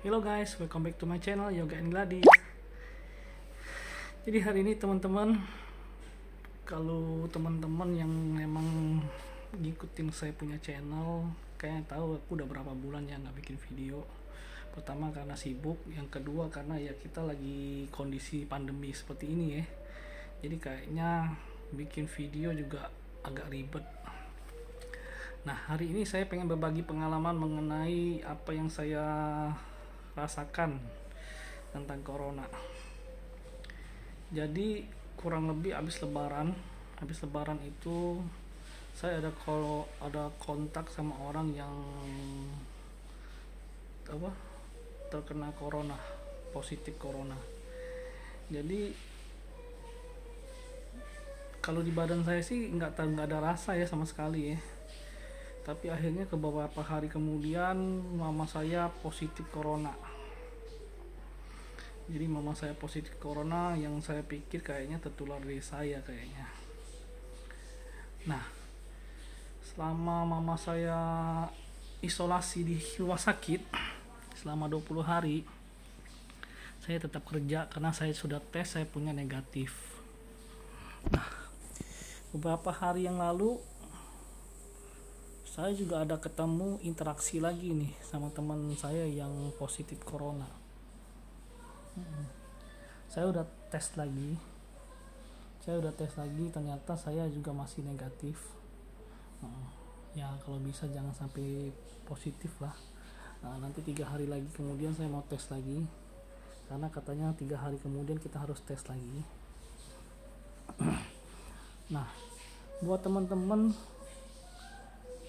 Hello guys, welcome back to my channel Yoga and Gladys. Jadi hari ini teman-teman, kalau teman-teman yang memang ngikutin saya punya channel, kayaknya tahu aku udah berapa bulan ya nggak bikin video. Pertama karena sibuk, yang kedua karena ya kita lagi kondisi pandemi seperti ini ya. Jadi kayaknya bikin video juga agak ribet. Nah, hari ini saya pengen berbagi pengalaman mengenai apa yang saya rasakan tentang corona. Jadi kurang lebih habis lebaran itu saya ada kontak sama orang yang terkena corona, positif corona. Jadi kalau di badan saya sih nggak ada rasa ya sama sekali ya. Tapi akhirnya beberapa hari kemudian mama saya positif corona. Jadi mama saya positif corona, yang saya pikir kayaknya tertular dari saya kayaknya. Nah, selama mama saya isolasi di rumah sakit selama 20 hari, saya tetap kerja karena saya sudah tes, saya punya negatif. Nah, beberapa hari yang lalu saya juga ada ketemu interaksi lagi nih sama teman saya yang positif corona. Saya udah tes lagi, ternyata saya juga masih negatif. Ya kalau bisa jangan sampai positif lah. Nanti 3 hari lagi kemudian saya mau tes lagi, karena katanya 3 hari kemudian kita harus tes lagi. Nah, buat teman-teman,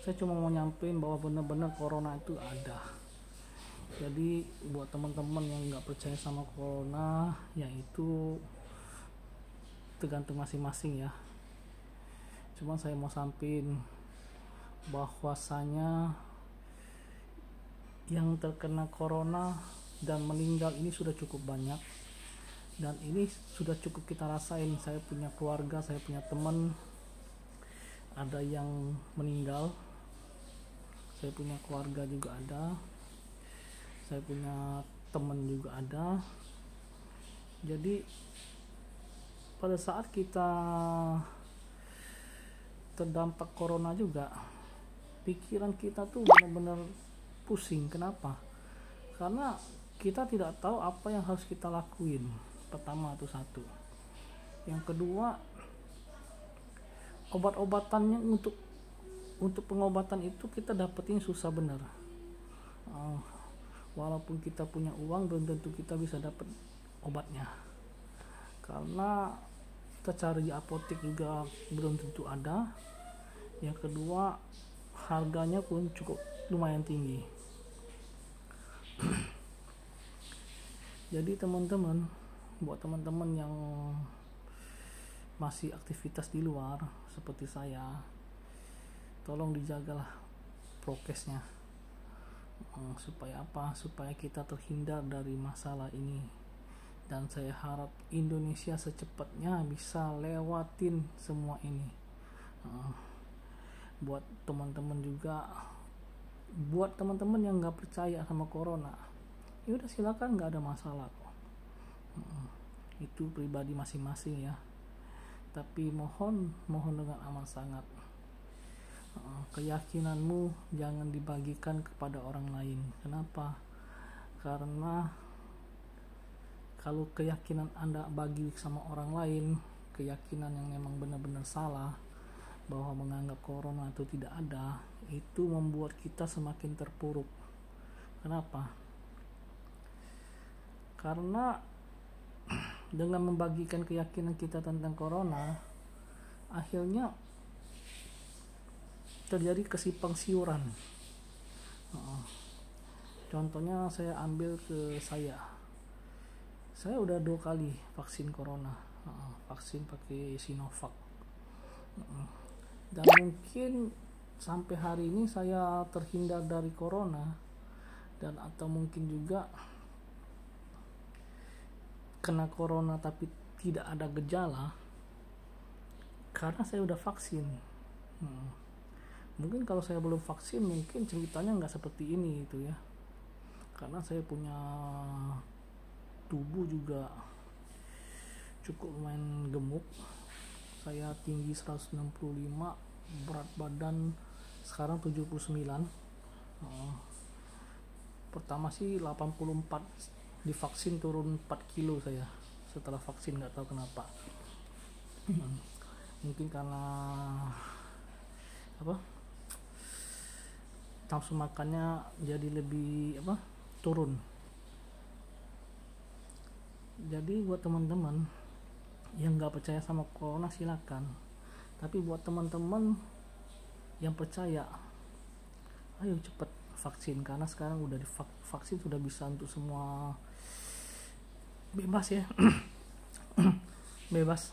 saya cuma mau nyampein bahwa benar-benar corona itu ada. Jadi buat teman-teman yang nggak percaya sama corona, yaitu tergantung masing-masing ya. Cuma saya mau sampein bahwasanya yang terkena corona dan meninggal ini sudah cukup banyak, dan ini sudah cukup kita rasain. Saya punya keluarga, saya punya teman, ada yang meninggal. Saya punya keluarga juga ada, saya punya teman juga ada. Jadi pada saat kita terdampak corona juga, pikiran kita tuh benar-benar pusing. Kenapa? Karena kita tidak tahu apa yang harus kita lakuin. Pertama itu satu. Yang kedua, obat-obatannya untuk pengobatan itu kita dapetin susah benar. Walaupun kita punya uang, belum tentu kita bisa dapat obatnya, karena kita cari di apotek juga belum tentu ada. Yang kedua, harganya pun cukup lumayan tinggi. Jadi teman-teman, buat teman-teman yang masih aktivitas di luar seperti saya, tolong dijagalah prokesnya. Supaya apa? Supaya kita terhindar dari masalah ini. Dan saya harap Indonesia secepatnya bisa lewatin semua ini. Buat teman-teman juga, buat teman-teman yang nggak percaya sama corona, ya udah silakan, nggak ada masalah kok. Itu pribadi masing-masing ya. Tapi mohon dengan amat sangat, keyakinanmu jangan dibagikan kepada orang lain. Kenapa? Karena kalau keyakinan Anda bagi sama orang lain, keyakinan yang memang benar-benar salah, bahwa menganggap corona itu tidak ada, itu membuat kita semakin terpuruk. Kenapa? Karena dengan membagikan keyakinan kita tentang corona, akhirnya terjadi kesimpang siuran. Contohnya saya ambil ke saya udah 2 kali vaksin corona, vaksin pakai Sinovac. Dan mungkin sampai hari ini saya terhindar dari corona, dan atau mungkin juga kena corona tapi tidak ada gejala karena saya udah vaksin. Mungkin kalau saya belum vaksin, mungkin ceritanya nggak seperti ini itu ya. karena saya punya tubuh juga cukup lumayan gemuk. Saya tinggi 165, berat badan sekarang 79. Pertama sih 84, divaksin turun 4 kilo saya setelah vaksin, nggak tahu kenapa. Mungkin karena apa, nafsu makannya jadi lebih turun. Jadi buat teman-teman yang nggak percaya sama corona silakan, tapi buat teman-teman yang percaya, ayo cepet vaksin, karena sekarang udah vaksin sudah bisa untuk semua, bebas ya. Bebas,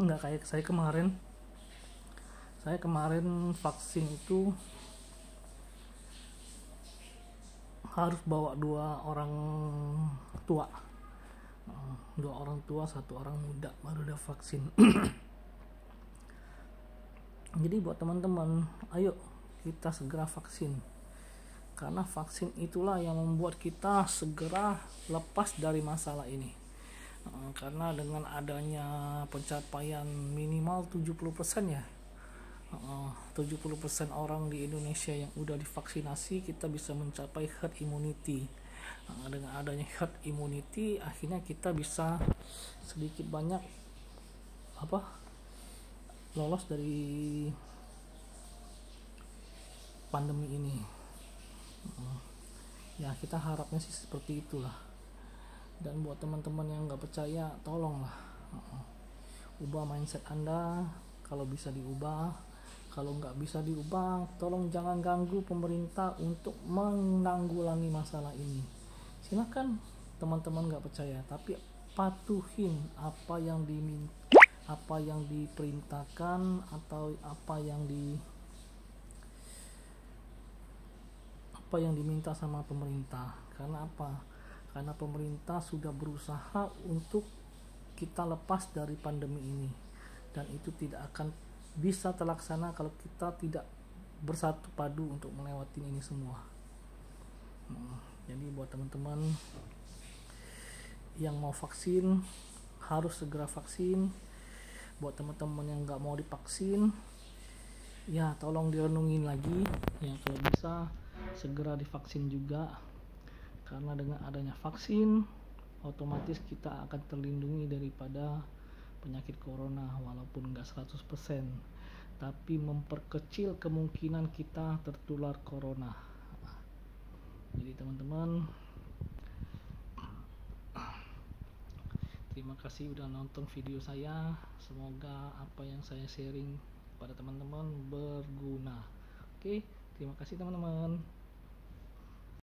nggak kayak saya kemarin vaksin itu harus bawa dua orang tua, satu orang muda baru udah vaksin. Jadi buat teman-teman, ayo kita segera vaksin, karena vaksin itulah yang membuat kita segera lepas dari masalah ini. Karena dengan adanya pencapaian minimal 70% ya, 70% orang di Indonesia yang udah divaksinasi, kita bisa mencapai herd immunity. Dengan adanya herd immunity, akhirnya kita bisa sedikit banyak lolos dari pandemi ini. Ya kita harapnya sih seperti itulah. Dan buat teman-teman yang nggak percaya, tolonglah ubah mindset Anda kalau bisa diubah. Kalau nggak bisa diubah, tolong jangan ganggu pemerintah untuk menanggulangi masalah ini. Silakan teman-teman nggak percaya, tapi patuhin apa yang diperintahkan atau apa yang diminta sama pemerintah. Karena apa? Karena pemerintah sudah berusaha untuk kita lepas dari pandemi ini, dan itu tidak akan bisa terlaksana kalau kita tidak bersatu padu untuk melewati ini semua. Jadi buat teman-teman yang mau vaksin, harus segera vaksin. Buat teman-teman yang nggak mau divaksin, ya tolong direnungin lagi ya, kalau bisa segera divaksin juga, karena dengan adanya vaksin otomatis kita akan terlindungi daripada penyakit corona, walaupun nggak 100%, tapi memperkecil kemungkinan kita tertular corona. Jadi teman-teman, terima kasih udah nonton video saya. Semoga apa yang saya sharing pada teman-teman berguna. Oke, terima kasih teman-teman.